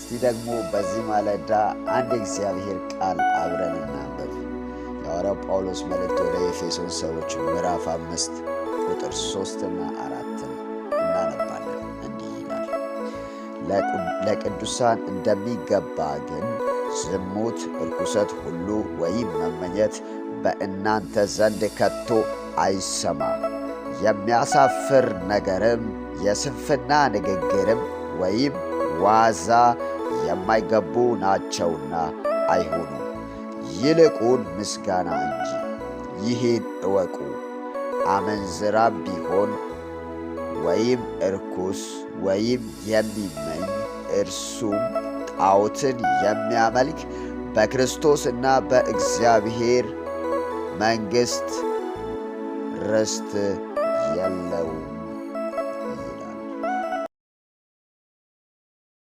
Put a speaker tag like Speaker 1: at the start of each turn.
Speaker 1: እስቲ ደግሞ በዚህ ማለዳ አንድ እግዚአብሔር ቃል አብረን እናንብብ። የሐዋርያው ጳውሎስ መልእክት ወደ ኤፌሶን ሰዎች ምዕራፍ 5 ቁጥር 3 እና 4 እናነባለን። እንዲህ ይላል፣ ለቅዱሳን እንደሚገባ ግን ዝሙት፣ ርኩሰት ሁሉ ወይም መመኘት በእናንተ ዘንድ ከቶ አይሰማ። የሚያሳፍር ነገርም የስንፍና ንግግርም ወይም ዋዛ የማይገቡ ናቸውና አይሁኑ፣ ይልቁን ምስጋና እንጂ። ይህን እወቁ፣ አመንዝራም ቢሆን ወይም እርኩስ ወይም የሚመኝ እርሱም ጣዖትን የሚያመልክ በክርስቶስና በእግዚአብሔር መንግሥት ርስት የለውም